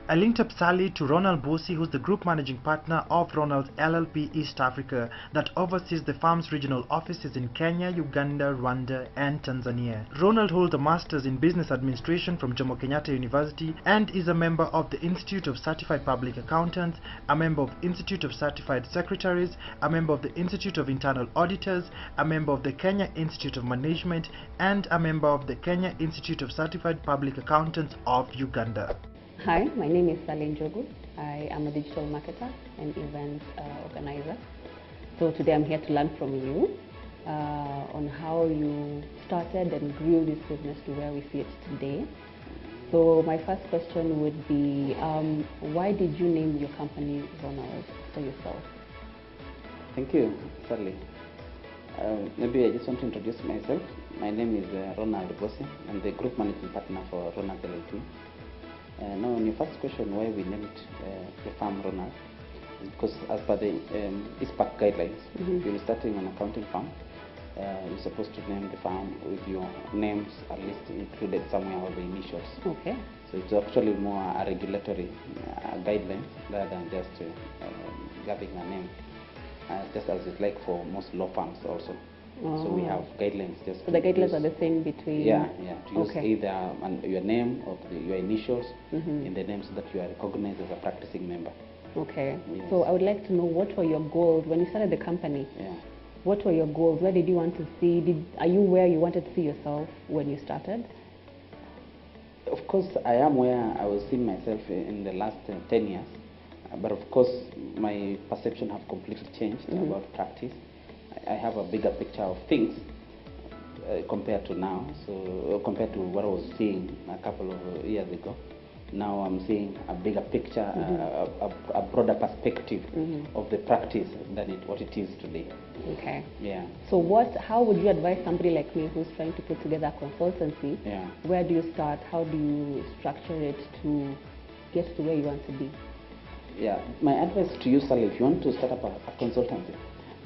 I linked up Sally to Ronald Bosi, who's the group managing partner of Ronald's LLP East Africa that oversees the firm's regional offices in Kenya, Uganda, Rwanda, and Tanzania. Ronald holds a master's in business administration from Jomo Kenyatta University and is a member of the Institute of Certified Public Accountants, a member of Institute of Certified Secretaries, a member of the Institute of Internal Auditors, a member of the Kenya Institute of Management, and a member of the Kenya Institute of Certified Public Accountants of Uganda. Hi, my name is Sally Njogu. I am a digital marketer and event organizer. So today I'm here to learn from you on how you started and grew this business to where we see it today. So my first question would be, why did you name your company Ronald for yourself? Thank you, Sally. Maybe I just want to introduce myself. My name is Ronald Bosi. I'm the group managing partner for Ronald LLP. Now, on your first question, why we named the firm Ronald, is because as per the ISPAC guidelines, if you're starting an accounting firm, you're supposed to name the firm with your names at least included somewhere, or the initials. Okay. So it's actually more a regulatory guideline rather than just having a name, just as it's like for most law firms also. So we have guidelines. Just so the guidelines are the same between. Yeah. To use either your name or your initials in the name, so that you are recognized as a practicing member. Okay. Yes. So I would like to know, what were your goals when you started the company? Yeah. What were your goals? Where did you want to see? Are you where you wanted to see yourself when you started? Of course, I am where I was seeing myself in the last 10 years. But of course, my perception have completely changed about practice. I have a bigger picture of things compared to now. So compared to what I was seeing a couple of years ago, now I'm seeing a bigger picture, a broader perspective of the practice than what it is today. Okay. Yeah. So how would you advise somebody like me who's trying to put together a consultancy? Yeah. Where do you start? How do you structure it to get to where you want to be? Yeah. My advice to you, Sally, if you want to start up a consultancy,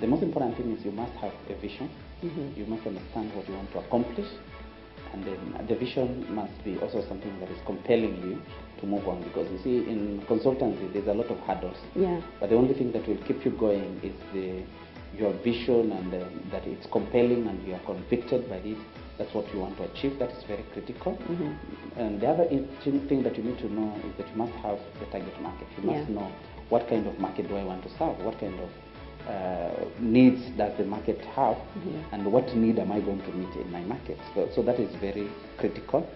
the most important thing is you must have a vision. You must understand what you want to accomplish, and then the vision must be also something that is compelling you to move on. Because you see, in consultancy, there's a lot of hurdles. Yeah. But the only thing that will keep you going is your vision, and that it's compelling and you are convicted by it. That's what you want to achieve. That is very critical. And the other thing that you need to know is that you must have the target market. You must know, what kind of market do I want to serve? What kind of needs does the market have, and what need am I going to meet in my market? So that is very critical.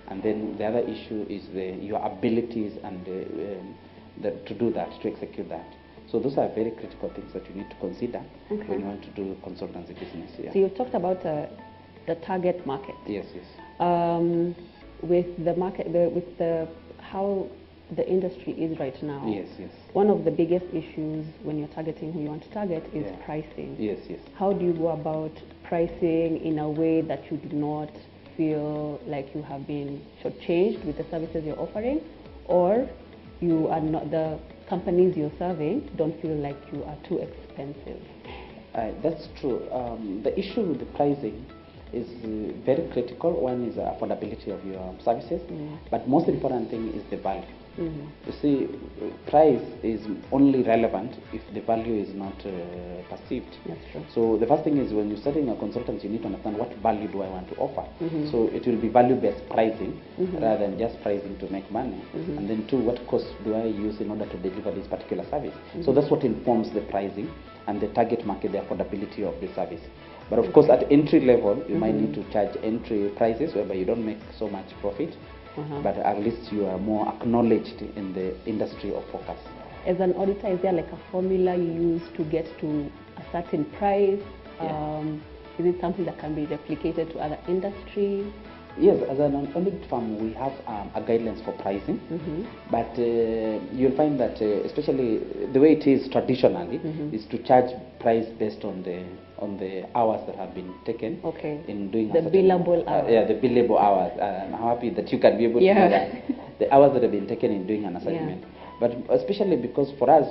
And then the other issue is your abilities and to do that, to execute that. So those are very critical things that you need to consider when you want to do consultancy business. Yeah. So you talked about the target market. Yes. With the market, how the industry is right now. Yes. One of the biggest issues when you're targeting who you want to target is pricing. Yes. How do you go about pricing in a way that you do not feel like you have been shortchanged with the services you're offering, or you are not, the companies you're serving don't feel like you are too expensive? That's true. The issue with the pricing is very critical. One is the affordability of your services, but most important thing is the value. You see, price is only relevant if the value is not perceived. That's true. So the first thing is, when you're starting a consultancy, you need to understand what value do I want to offer. So it will be value-based pricing rather than just pricing to make money. And then two, what cost do I use in order to deliver this particular service? So that's what informs the pricing and the target market, the affordability of the service. But of course, at entry level, you might need to charge entry prices whereby you don't make so much profit. But at least you are more acknowledged in the industry of focus. As an auditor, is there like a formula you use to get to a certain price? Is it something that can be replicated to other industries? Yes, as an audit firm, we have a guidelines for pricing, but you'll find that especially the way it is traditionally is to charge price based on the hours that have been taken in doing the billable hours. Yeah, the billable hours. I'm happy that you can be able to know that the hours that have been taken in doing an assignment. But especially because for us,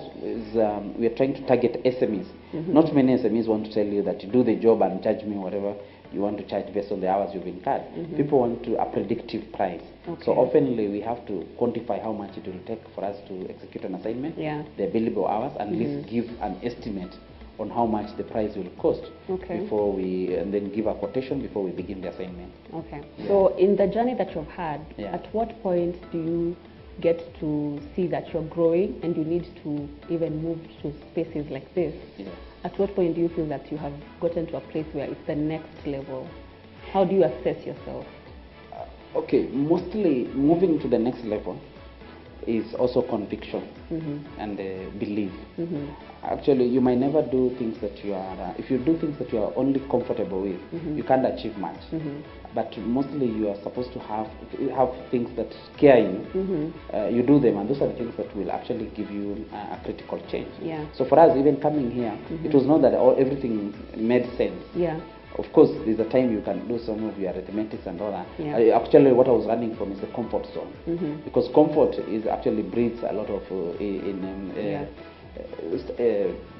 we are trying to target SMEs. Not many SMEs want to tell you that you do the job and charge me whatever. you want to charge based on the hours you've incurred. People want a predictive price. Okay. So oftenly we have to quantify how much it will take for us to execute an assignment, the billable hours, and at least give an estimate on how much the price will cost before we, and then give a quotation before we begin the assignment. Okay. So in the journey that you've had, at what point do you get to see that you're growing and you need to even move to spaces like this? At what point do you feel that you have gotten to a place where it's the next level? How do you assess yourself? Okay, mostly moving to the next level is also conviction and belief. Actually, you might never do things that you are, if you do things that you are only comfortable with, you can't achieve much. But mostly you are supposed to have things that scare you. You do them, and those are the things that will actually give you a critical change. So for us, even coming here, it was not that everything made sense. Of course, there's a time you can do some of your arithmetics and all that. Actually, what I was running from is the comfort zone, because comfort is actually breeds a lot of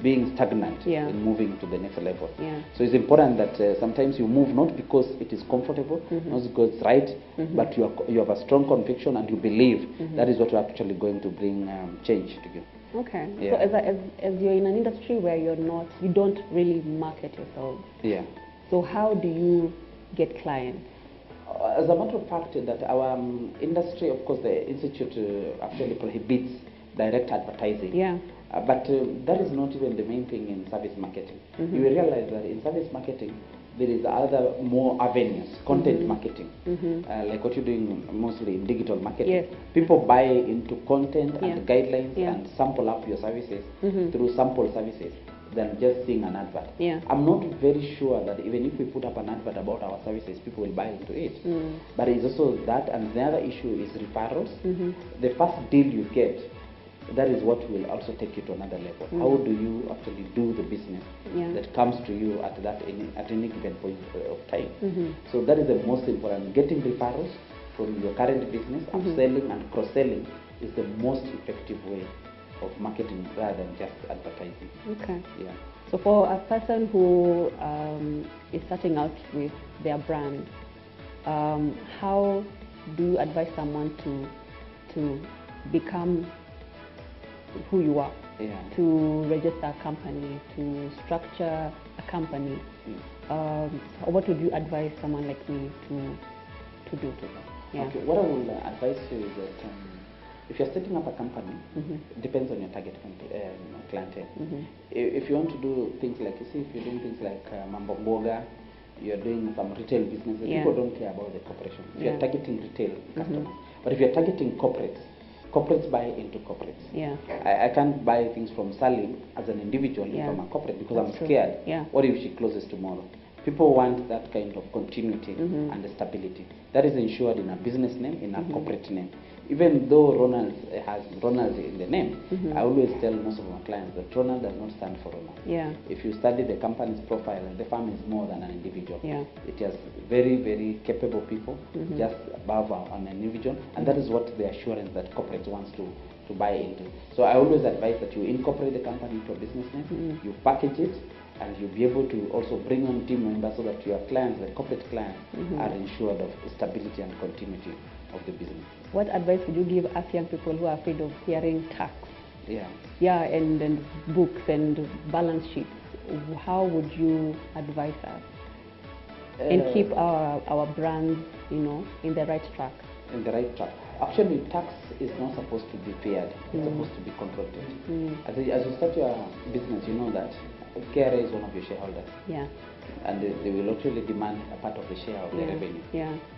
being stagnant in moving to the next level. So it's important that sometimes you move not because it is comfortable, not because it's right, but you have a strong conviction and you believe that is what you're actually going to bring change to you. Okay. So as you're in an industry where you don't really market yourself. So how do you get clients? As a matter of fact, that our industry, of course, the institute actually prohibits direct advertising. But that is not even the main thing in service marketing. You will realize that in service marketing, there is other more avenues, content marketing, like what you're doing mostly in digital marketing. People buy into content and guidelines and sample up your services through sample services than just seeing an advert. I'm not very sure that even if we put up an advert about our services, people will buy into it. But it's also that, and the other issue is referrals. The first deal you get, that is what will also take you to another level. How do you actually do the business that comes to you at any given point of time? So that is the most important. Getting referrals from your current business, upselling and cross-selling is the most effective way of marketing rather than just advertising. Okay. So for a person who is starting out with their brand, how do you advise someone to become who you are, to register a company, to structure a company? What would you advise someone like me to do? Okay, what I will advise you is that if you're setting up a company, it depends on your target clientele. If you want to do things like, you see, if you're doing things like Mambo Mboga, you're doing some retail businesses, people don't care about the corporation. If you're targeting retail customers. But if you're targeting corporates buy into corporates. I can't buy things from Salim as an individual from a corporate because I'm scared. What if she closes tomorrow? People want that kind of continuity and stability. That is ensured in a business name, in a corporate name. Even though Ronald has Ronald in the name, I always tell most of my clients that Ronald does not stand for Ronald. If you study the company's profile, the firm is more than an individual. It has very, very capable people, just above an individual, and that is what the assurance that corporate wants to buy into. So I always advise that you incorporate the company into a business name, you package it, and you'll be able to also bring on team members so that your clients, the corporate clients, are ensured of stability and continuity of the business. What advice would you give us young people who are afraid of hearing tax? And books and balance sheets? How would you advise us and keep our brands, in the right track? In the right track. Actually, tax is not supposed to be feared. It's supposed to be confronted. As you start your business, you know that KRA is one of your shareholders. And they will actually demand a part of the share of the revenue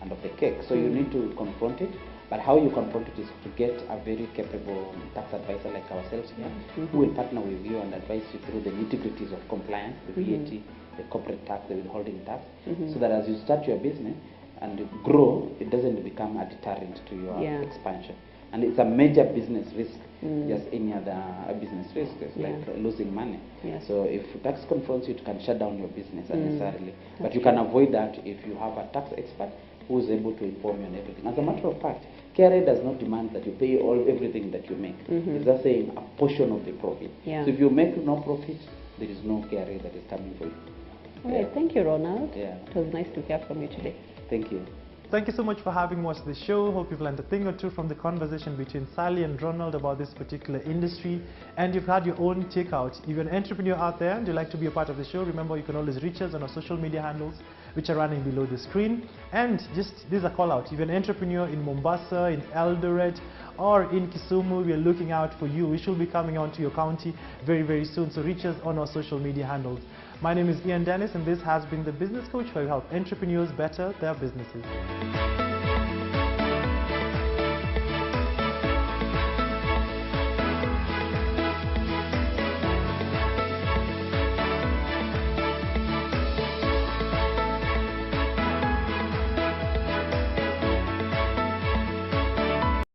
and of the cake. So you need to confront it. But how you confront it is to get a very capable tax advisor like ourselves here, who will partner with you and advise you through the nitty-gritties of compliance, the VAT, the corporate tax, the withholding tax, so that as you start your business and grow, it doesn't become a deterrent to your expansion. And it's a major business risk, just any other business risk. It's like losing money. So if tax confronts you, it can shut down your business unnecessarily. But you can avoid that if you have a tax expert who is able to inform you on everything. As a matter of fact, KRA does not demand that you pay everything that you make. It's just saying a portion of the profit. So if you make no profit, there is no KRA that is coming for you. All right, thank you, Ronald. Yeah. It was nice to hear from you today. Thank you. Thank you so much for having watched the show. Hope you've learned a thing or two from the conversation between Sally and Ronald about this particular industry, and you've had your own takeout. If you're an entrepreneur out there and you'd like to be a part of the show, remember you can always reach us on our social media handles, which are running below the screen. And just, this is a call out. If you're an entrepreneur in Mombasa, in Eldoret, or in Kisumu, we are looking out for you. We should be coming on to your county very, very soon. So reach us on our social media handles. My name is Ian Dennis, and this has been The Business Coach, where we help entrepreneurs better their businesses.